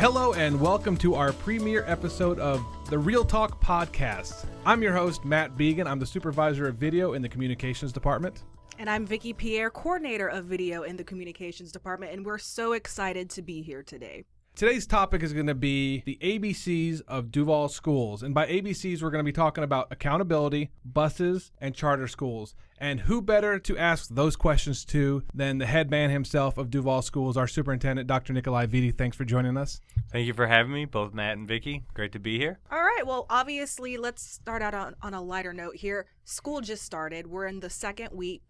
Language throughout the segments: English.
Hello and welcome to our premiere episode of the Real Talk Podcast. I'm your host, Matt Biegun. I'm the supervisor of video in the communications department. And I'm Vickie, Pierre, coordinator of video in the communications department, and we're so excited to be here today. Today's topic is going to be the ABCs of Duval Schools. And by ABCs, we're going to be talking about accountability, buses, and charter schools. And who better to ask those questions to than the head man himself of Duval Schools, our superintendent, Dr. Nikolai Vitti. Thanks for joining us. Thank you for having me, both Matt and Vickie. Great to be here. All right. Well, obviously, let's start out on a lighter note here. School just started. We're in the second week.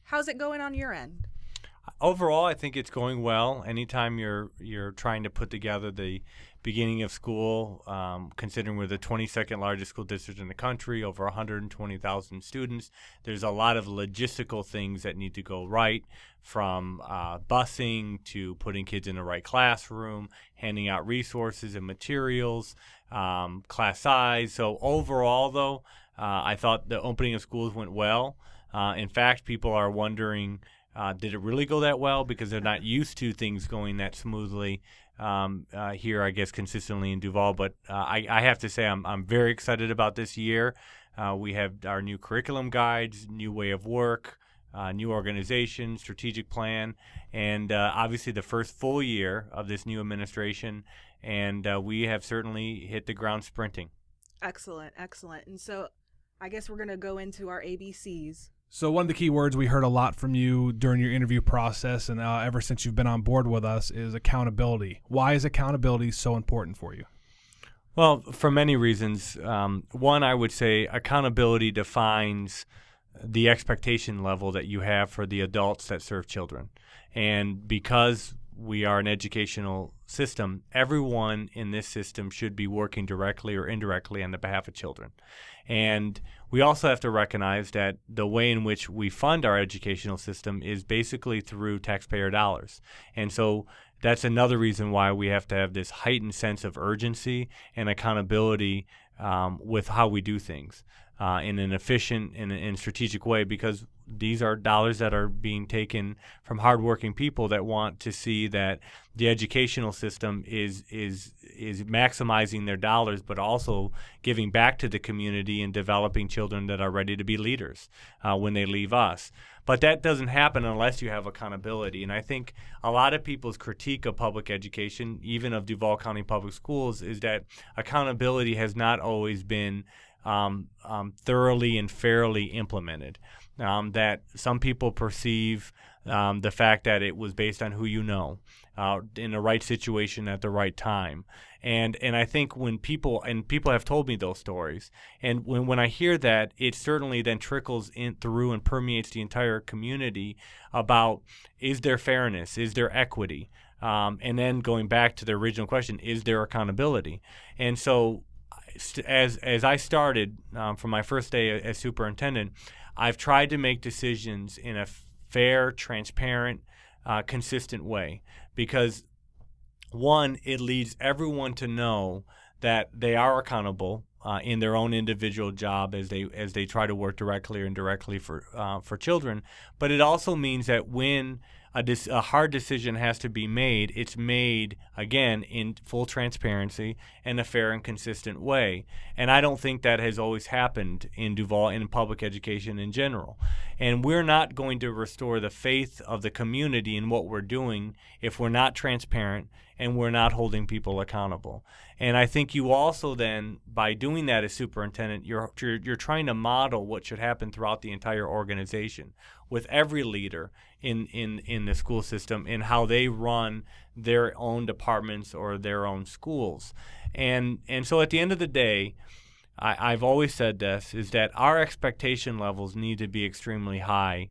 How's it going on your end? Overall, I think it's going well. Anytime you're trying to put together the beginning of school, considering we're the 22nd largest school district in the country, over 120,000 students, there's a lot of logistical things that need to go right, from busing to putting kids in the right classroom, handing out resources and materials, class size. So overall, though, I thought the opening of schools went well. In fact, people are wondering, did it really go that well? Because they're not used to things going that smoothly here, I guess, consistently in Duval. But I have to say I'm very excited about this year. We have our new curriculum guides, new way of work, new organization, strategic plan, and obviously the first full year of this new administration. And we have certainly hit the ground sprinting. Excellent, excellent. And so I guess we're going to go into our ABCs. So one of the key words we heard a lot from you during your interview process and ever since you've been on board with us is accountability. Why is accountability so important for you? Well, for many reasons. One, I would say accountability defines the expectation level that you have for the adults that serve children. And because we are an educational system, everyone in this system should be working directly or indirectly on the behalf of children. And we also have to recognize that the way in which we fund our educational system is basically through taxpayer dollars. And so that's another reason why we have to have this heightened sense of urgency and accountability with how we do things in an efficient and strategic way, because these are dollars that are being taken from hardworking people that want to see that the educational system is maximizing their dollars, but also giving back to the community and developing children that are ready to be leaders when they leave us. But that doesn't happen unless you have accountability. And I think a lot of people's critique of public education, even of Duval County Public Schools, is that accountability has not always been thoroughly and fairly implemented. That some people perceive the fact that it was based on who you know, in the right situation at the right time. And I think when people have told me those stories, and when I hear that, it certainly then trickles in through and permeates the entire community about, is there fairness, is there equity? And then going back to the original question, is there accountability? And so as I started from my first day as superintendent, I've tried to make decisions in a fair, transparent, consistent way, because one, it leads everyone to know that they are accountable in their own individual job as they try to work directly or indirectly for children. But it also means that when a hard decision has to be made, it's made, again, in full transparency and a fair and consistent way. And I don't think that has always happened in Duval and in public education in general. And we're not going to restore the faith of the community in what we're doing if we're not transparent and we're not holding people accountable. And I think you also then, by doing that as superintendent, you're trying to model what should happen throughout the entire organization with every leader in the school system in how they run their own departments or their own schools. And so at the end of the day, I've always said this, is that our expectation levels need to be extremely high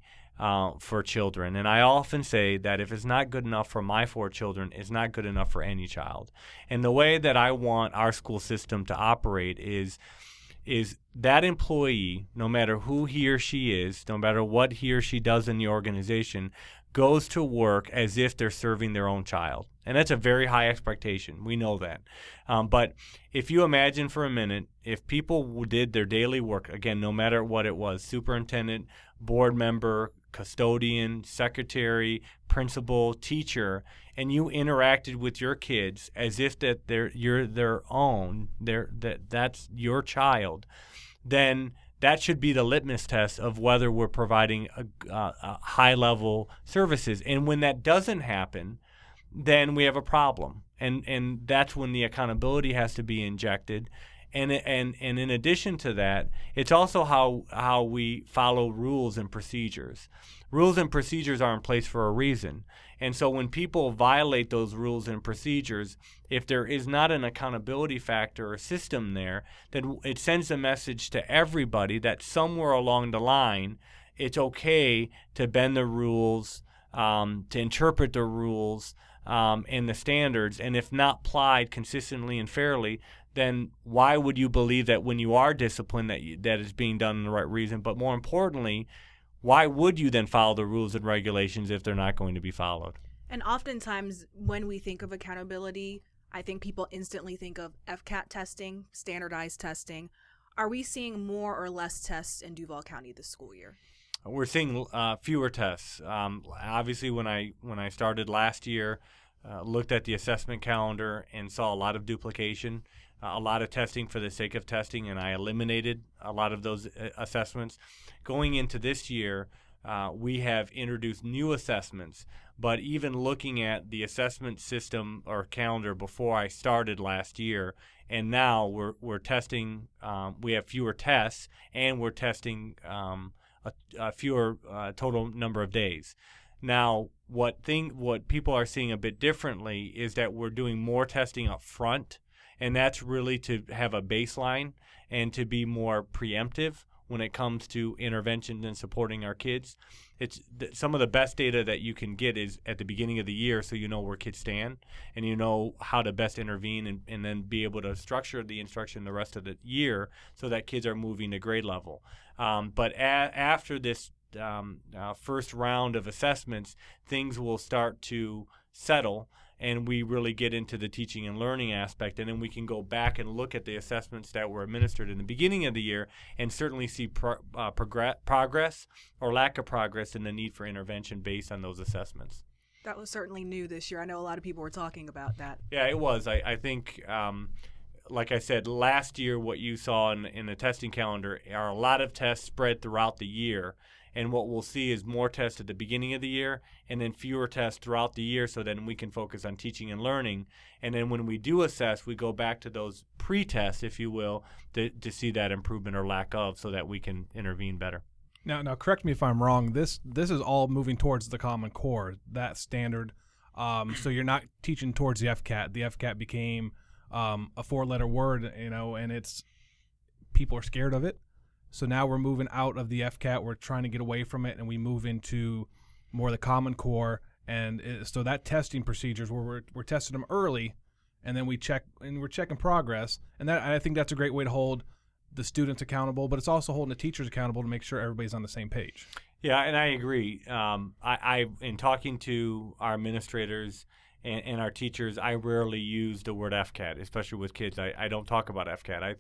for children. And I often say that if it's not good enough for my 4 children, it's not good enough for any child. And the way that I want our school system to operate is that employee, no matter who he or she is, no matter what he or she does in the organization, goes to work as if they're serving their own child. And that's a very high expectation. We know that. But if you imagine for a minute, if people did their daily work, again, no matter what it was, superintendent, board member, custodian, secretary, principal, teacher, and you interacted with your kids as if that you're their own, that's your child, then that should be the litmus test of whether we're providing a high-level services. And when that doesn't happen, then we have a problem. And that's when the accountability has to be injected. And in addition to that, it's also how we follow rules and procedures. Rules and procedures are in place for a reason. And so when people violate those rules and procedures, if there is not an accountability factor or system there, then it sends a message to everybody that somewhere along the line, it's okay to bend the rules, to interpret the rules and the standards. And if not applied consistently and fairly, then why would you believe that when you are disciplined that is being done in the right reason? But more importantly, why would you then follow the rules and regulations if they're not going to be followed? And oftentimes when we think of accountability, I think people instantly think of FCAT testing, standardized testing. Are we seeing more or less tests in Duval County this school year? We're seeing fewer tests. Obviously, when I started last year, looked at the assessment calendar and saw a lot of duplication, a lot of testing for the sake of testing, and I eliminated a lot of those assessments. Going into this year, we have introduced new assessments, but even looking at the assessment system or calendar before I started last year, and now we're testing, we have fewer tests, and we're testing a fewer total number of days. Now, what people are seeing a bit differently is that we're doing more testing up front, and that's really to have a baseline and to be more preemptive when it comes to interventions and supporting our kids. It's some of the best data that you can get is at the beginning of the year, so you know where kids stand and you know how to best intervene and then be able to structure the instruction the rest of the year so that kids are moving to grade level. But after this first round of assessments, things will start to settle and we really get into the teaching and learning aspect, and then we can go back and look at the assessments that were administered in the beginning of the year and certainly see progress or lack of progress in the need for intervention based on those assessments. That was certainly new this year. I know a lot of people were talking about that. Yeah, it was. I think, like I said, last year what you saw in the testing calendar are a lot of tests spread throughout the year. And what we'll see is more tests at the beginning of the year and then fewer tests throughout the year so then we can focus on teaching and learning. And then when we do assess, we go back to those pre-tests, if you will, to see that improvement or lack of so that we can intervene better. Now, correct me if I'm wrong. This is all moving towards the Common Core, that standard. So you're not teaching towards the FCAT. The FCAT became a four-letter word, and people are scared of it. So now we're moving out of the FCAT. We're trying to get away from it, and we move into more the Common Core. And so that testing procedures where we're testing them early, and then we're checking progress. And I think that's a great way to hold the students accountable, but it's also holding the teachers accountable to make sure everybody's on the same page. Yeah, and I agree. I in talking to our administrators and our teachers, I rarely use the word FCAT, especially with kids. I don't talk about FCAT. I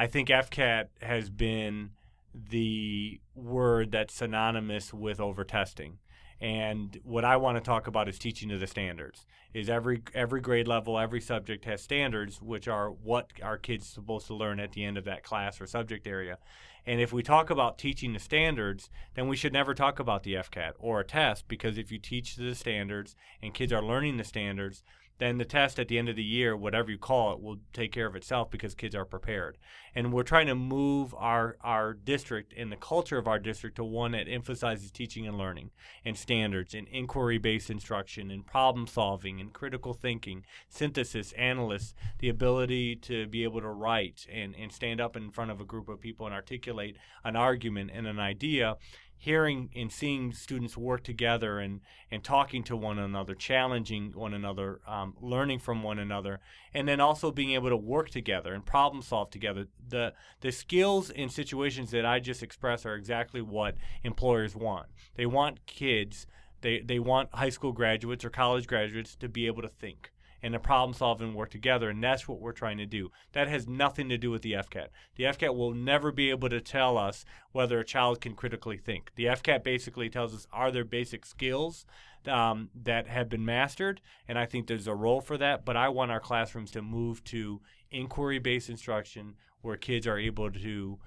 think FCAT has been the word that's synonymous with over-testing. And what I want to talk about is teaching to the standards. Is every grade level, every subject has standards, which are what our kids are supposed to learn at the end of that class or subject area. And if we talk about teaching the standards, then we should never talk about the FCAT or a test, because if you teach to the standards and kids are learning the standards, then the test at the end of the year, whatever you call it, will take care of itself because kids are prepared. And we're trying to move our district and the culture of our district to one that emphasizes teaching and learning and standards and inquiry-based instruction and problem solving and critical thinking, synthesis, analysis, the ability to be able to write and stand up in front of a group of people and articulate an argument and an idea. Hearing and seeing students work together and talking to one another, challenging one another, learning from one another, and then also being able to work together and problem solve together. The skills in situations that I just expressed are exactly what employers want. They want kids, they want high school graduates or college graduates to be able to think and the problem solving work together, and that's what we're trying to do. That has nothing to do with the FCAT. The FCAT will never be able to tell us whether a child can critically think. The FCAT basically tells us, are there basic skills that have been mastered, and I think there's a role for that, but I want our classrooms to move to inquiry-based instruction where kids are able to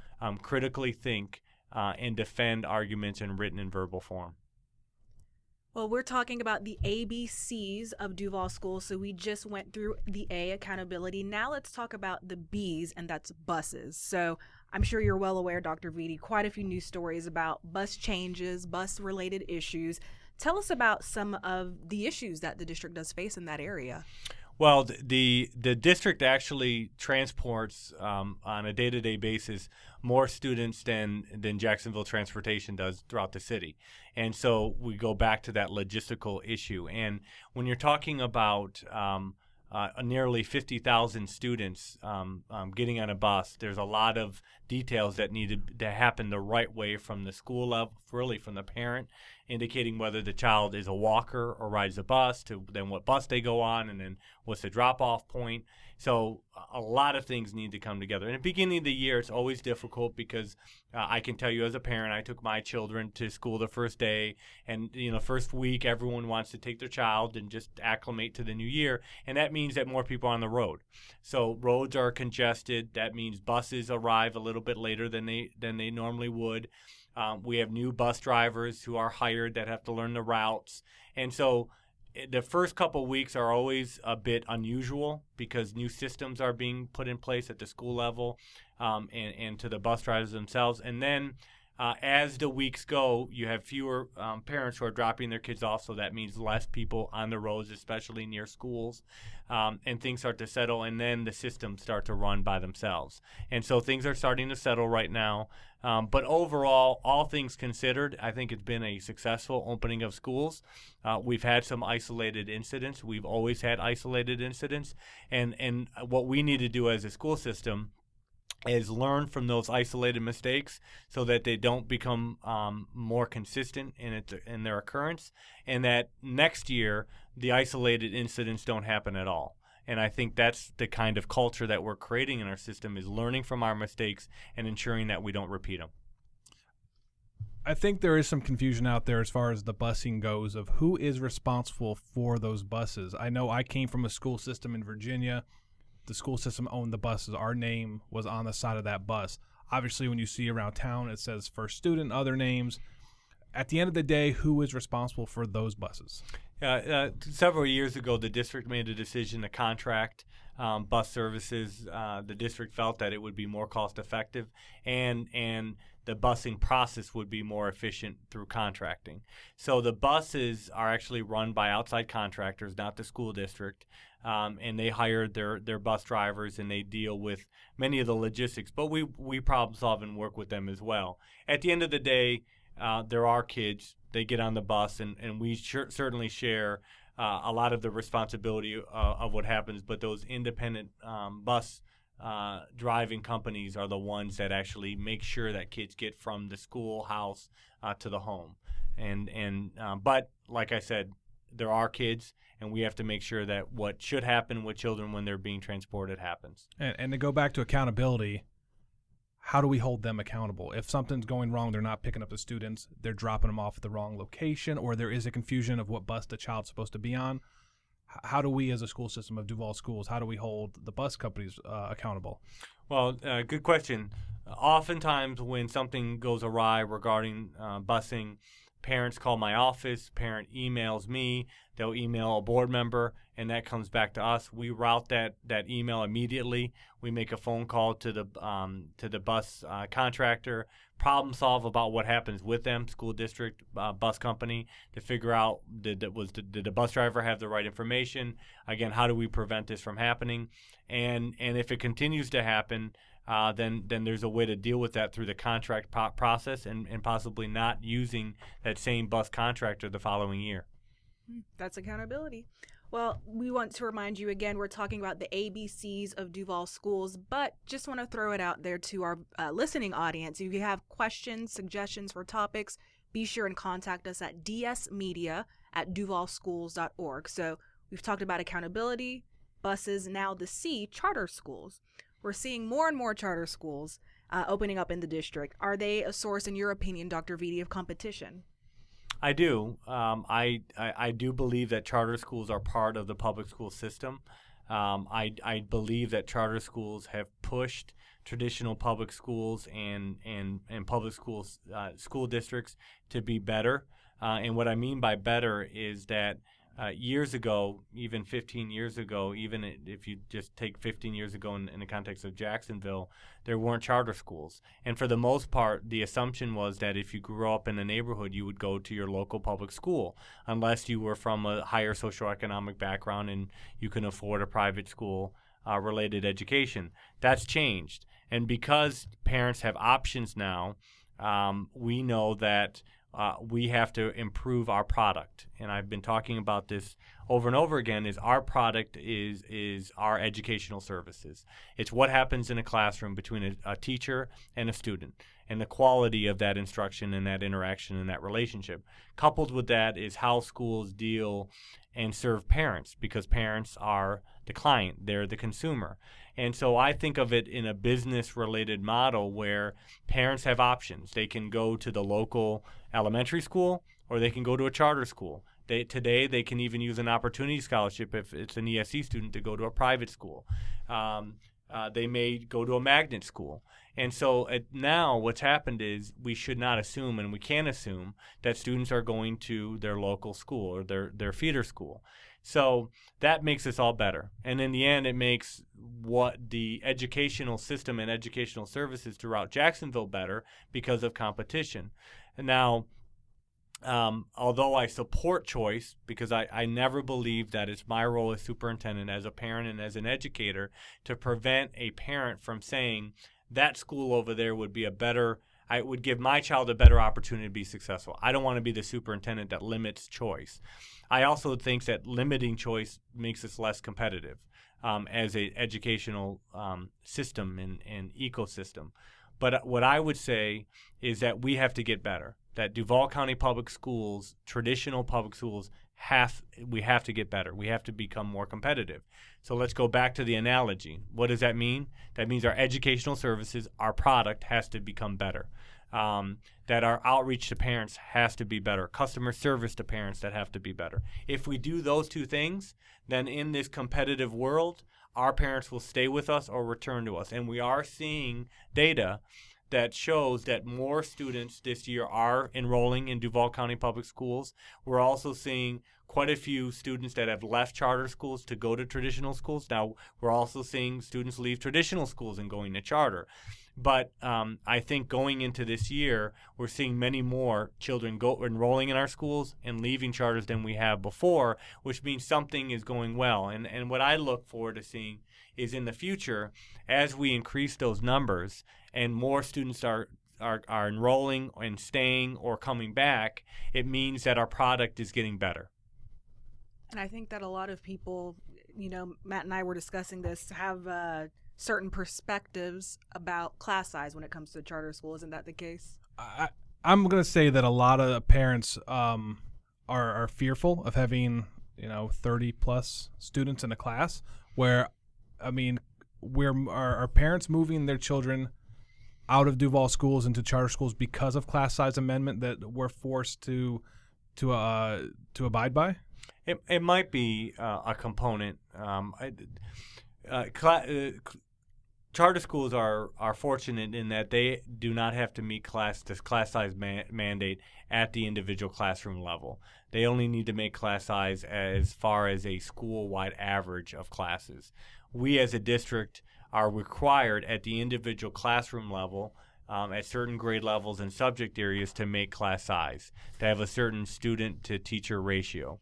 critically think and defend arguments in written and verbal form. Well, we're talking about the ABCs of Duval Schools, so we just went through the A, accountability. Now let's talk about the B's, and that's buses. So I'm sure you're well aware, Dr. Vitti, quite a few news stories about bus changes, bus-related issues. Tell us about some of the issues that the district does face in that area. Well, the district actually transports on a day-to-day basis more students than Jacksonville Transportation does throughout the city. And so we go back to that logistical issue. And when you're talking about nearly 50,000 students getting on a bus, there's a lot of details that need to happen the right way from the school level, really from the parent, indicating whether the child is a walker or rides a bus, to then what bus they go on, and then what's the drop-off point. So a lot of things need to come together. And at the beginning of the year, it's always difficult because I can tell you as a parent, I took my children to school the first day, and first week, everyone wants to take their child and just acclimate to the new year, and that means that more people are on the road. So roads are congested. That means buses arrive a little bit later than they normally would. We have new bus drivers who are hired that have to learn the routes. And so the first couple weeks are always a bit unusual because new systems are being put in place at the school level and to the bus drivers themselves. And then as the weeks go, you have fewer parents who are dropping their kids off, so that means less people on the roads, especially near schools, and things start to settle, and then the systems start to run by themselves. And so things are starting to settle right now. But overall, all things considered, I think it's been a successful opening of schools. We've had some isolated incidents. We've always had isolated incidents. And what we need to do as a school system is learn from those isolated mistakes so that they don't become more consistent in their occurrence, and that next year the isolated incidents don't happen at all. And I think that's the kind of culture that we're creating in our system, is learning from our mistakes and ensuring that we don't repeat them. I think there is some confusion out there as far as the busing goes of who is responsible for those buses. I know I came from a school system in Virginia. The school system owned the buses. Our name was on the side of that bus. Obviously, when you see around town, it says first student, other names. At the end of the day, who is responsible for those buses? Several years ago, the district made a decision to contract bus services. The district felt that it would be more cost effective and the busing process would be more efficient through contracting. So the buses are actually run by outside contractors, not the school district. And they hired their bus drivers, and they deal with many of the logistics. But we problem solve and work with them as well. At the end of the day, there are kids. They get on the bus, and we certainly share a lot of the responsibility of what happens. But those independent bus driving companies are the ones that actually make sure that kids get from the schoolhouse to the home. But like I said, there are kids, and we have to make sure that what should happen with children when they're being transported happens. And to go back to accountability, how do we hold them accountable? If something's going wrong, they're not picking up the students, they're dropping them off at the wrong location, or there is a confusion of what bus the child's supposed to be on, how do we as a school system of Duval Schools, how do we hold the bus companies accountable? Well, good question. Oftentimes when something goes awry regarding busing, parents call my office, parent emails me, they'll email a board member, and that comes back to us. We route that email immediately. We make a phone call to the bus contractor, problem solve about what happens with them, school district, bus company, to figure out did the bus driver have the right information? Again, how do we prevent this from happening? And if it continues to happen, then there's a way to deal with that through the contract process and possibly not using that same bus contractor the following year. That's accountability. Well, we want to remind you again, we're talking about the ABCs of Duval Schools, but just want to throw it out there to our listening audience. If you have questions, suggestions for topics, be sure and contact us at dsmedia@duvalschools.org. So We've talked about accountability, buses, now the C, charter schools. We're seeing more and more charter schools opening up in the district. Are they a source, in your opinion, Dr. Vitti, of competition? I do. I do believe that charter schools are part of the public school system. I believe that charter schools have pushed traditional public schools and public schools school districts to be better. And what I mean by better is that years ago, even 15 years ago, even if you just take 15 years ago in the context of Jacksonville, there weren't charter schools. And for the most part, the assumption was that if you grew up in a neighborhood, you would go to your local public school, unless you were from a higher socioeconomic background and you can afford a private school related education. That's changed. And because parents have options now, we know that we have to improve our product. And I've been talking about this over and over again, is our product is our educational services. It's what happens in a classroom between a teacher and a student, and the quality of that instruction and that interaction and that relationship. Coupled with that is how schools deal and serve parents, because parents are the client, they're the consumer. And so I think of it in a business-related model where parents have options. They can go to the local elementary school, or they can go to a charter school. Today, they can even use an opportunity scholarship if it's an ESE student to go to a private school. They may go to a magnet school. And so now what's happened is we should not assume, and we can't assume, that students are going to their local school or their feeder school. So that makes us all better. And in the end, it makes what the educational system and educational services throughout Jacksonville better because of competition. And now, although I support choice, because I never believe that it's my role as superintendent, as a parent, and as an educator to prevent a parent from saying that school over there would be I would give my child a better opportunity to be successful. I don't want to be the superintendent that limits choice. I also think that limiting choice makes us less competitive as an educational system and ecosystem. But what I would say is that we have to get better. That Duval County Public Schools, traditional public schools, we have to get better. We have to become more competitive. So let's go back to the analogy. What does that mean? That means our educational services, our product, has to become better. That our outreach to parents has to be better. Customer service to parents, that have to be better. If we do those two things, then in this competitive world, our parents will stay with us or return to us. And we are seeing data that shows that more students this year are enrolling in Duval County Public Schools. We're also seeing quite a few students that have left charter schools to go to traditional schools. Now, we're also seeing students leave traditional schools and going to charter. But I think going into this year, we're seeing many more children enrolling in our schools and leaving charters than we have before, which means something is going well. And what I look forward to seeing is in the future, as we increase those numbers and more students are enrolling and staying or coming back, it means that our product is getting better. And I think that a lot of people, Matt and I were discussing this, have certain perspectives about class size when it comes to charter school. Isn't that the case? I'm going to say that a lot of parents are fearful of having 30 plus students in a class. Where, are parents moving their children out of Duval schools into charter schools because of class size amendment that we're forced to abide by? It might be a component. Charter schools are fortunate in that they do not have to meet this class size mandate at the individual classroom level. They only need to make class size as far as a school-wide average of classes. We as a district are required at the individual classroom level at certain grade levels and subject areas to make class size, to have a certain student-to-teacher ratio.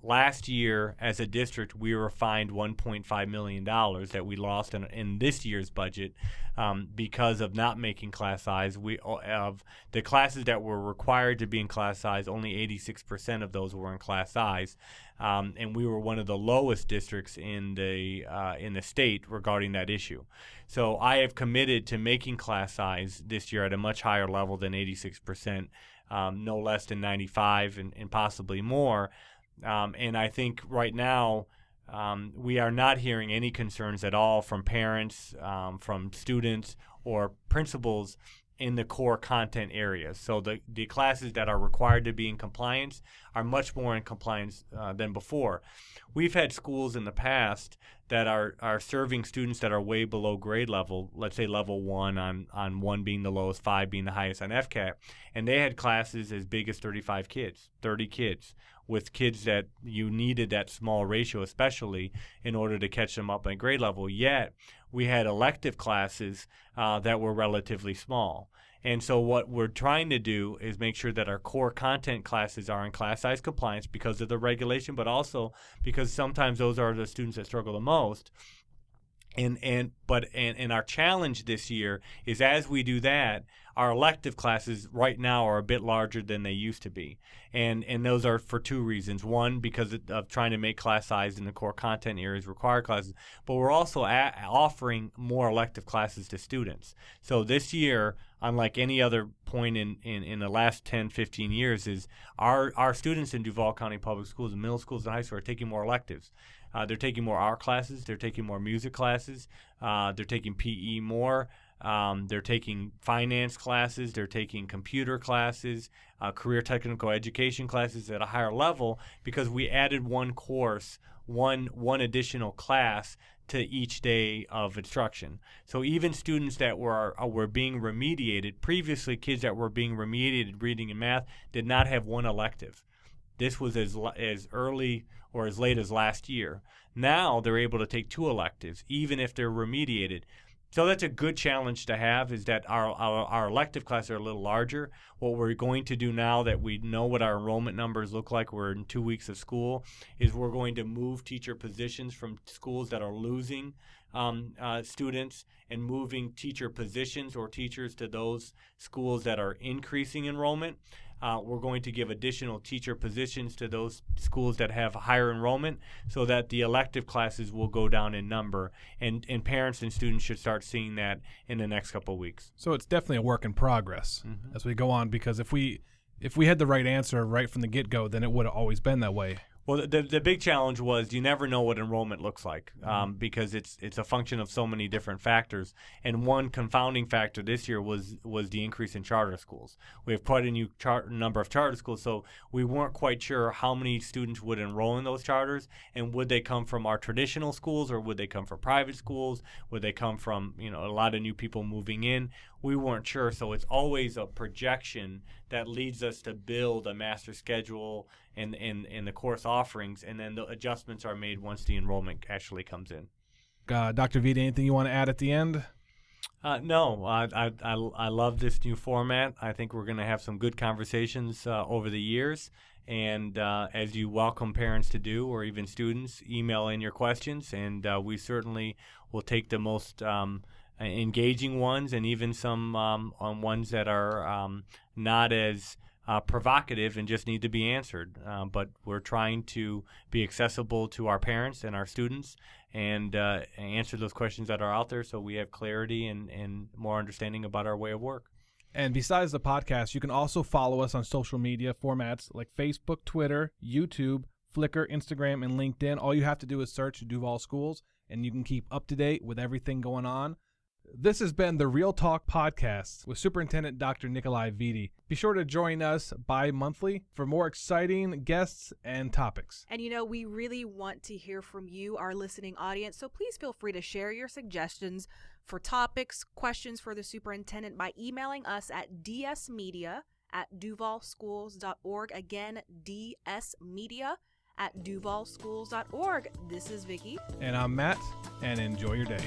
Last year, as a district, we were fined $1.5 million that we lost in this year's budget because of not making class size. Of the classes that were required to be in class size, only 86% of those were in class size, and we were one of the lowest districts in the state regarding that issue. So I have committed to making class size this year at a much higher level than 86%, no less than 95 and possibly more. And I think right now we are not hearing any concerns at all from parents, from students, or principals in the core content areas. So the classes that are required to be in compliance are much more in compliance than before. We've had schools in the past that are serving students that are way below grade level, let's say level 1 on 1 being the lowest, 5 being the highest on FCAT, and they had classes as big as 35 kids, 30 kids, with kids that you needed that small ratio especially in order to catch them up at grade level. Yet we had elective classes that were relatively small. And so what we're trying to do is make sure that our core content classes are in class size compliance because of the regulation, but also because sometimes those are the students that struggle the most. And our challenge this year is, as we do that, our elective classes right now are a bit larger than they used to be. And those are for two reasons. One, because of trying to make class size in the core content areas required classes, but we're also offering more elective classes to students. So this year, unlike any other point in the last 10, 15 years, is our students in Duval County Public Schools, middle schools and high schools, are taking more electives. They're taking more art classes. They're taking more music classes. They're taking PE more. They're taking finance classes. They're taking computer classes, career technical education classes at a higher level because we added one course, one additional class to each day of instruction. So even students that were being remediated, previously kids that were being remediated reading and math did not have one elective. This was as early or as late as last year. Now they're able to take 2 electives, even if they're remediated. So that's a good challenge to have, is that our elective classes are a little larger. What we're going to do now that we know what our enrollment numbers look like, we're in 2 weeks of school, is we're going to move teacher positions from schools that are losing students and moving teacher positions or teachers to those schools that are increasing enrollment. We're going to give additional teacher positions to those schools that have higher enrollment so that the elective classes will go down in number, and parents and students should start seeing that in the next couple of weeks. So it's definitely a work in progress as we go on, because if we had the right answer right from the get-go, then it would have always been that way. Well, the big challenge was you never know what enrollment looks like because it's a function of so many different factors. And one confounding factor this year was the increase in charter schools. We have quite a new number of charter schools, so we weren't quite sure how many students would enroll in those charters, and would they come from our traditional schools or would they come from private schools? Would they come from a lot of new people moving in? We weren't sure, so it's always a projection that leads us to build a master schedule and the course offerings, and then the adjustments are made once the enrollment actually comes in. Dr. Vitti, anything you want to add at the end? No, I love this new format. I think we're going to have some good conversations over the years, and as you welcome parents to do, or even students, email in your questions, and we certainly will take the most engaging ones, and even some on ones that are not as provocative and just need to be answered. But we're trying to be accessible to our parents and our students and answer those questions that are out there so we have clarity and more understanding about our way of work. And besides the podcast, you can also follow us on social media formats like Facebook, Twitter, YouTube, Flickr, Instagram, and LinkedIn. All you have to do is search Duval Schools, and you can keep up to date with everything going on. This has been the Real Talk Podcast with Superintendent Dr. Nikolai Vitti. Be sure to join us bi-monthly for more exciting guests and topics. And we really want to hear from you, our listening audience, so please feel free to share your suggestions for topics, questions for the superintendent by emailing us at dsmedia@duvalschools.org. Again, dsmedia@duvalschools.org. This is Vickie. And I'm Matt, and enjoy your day.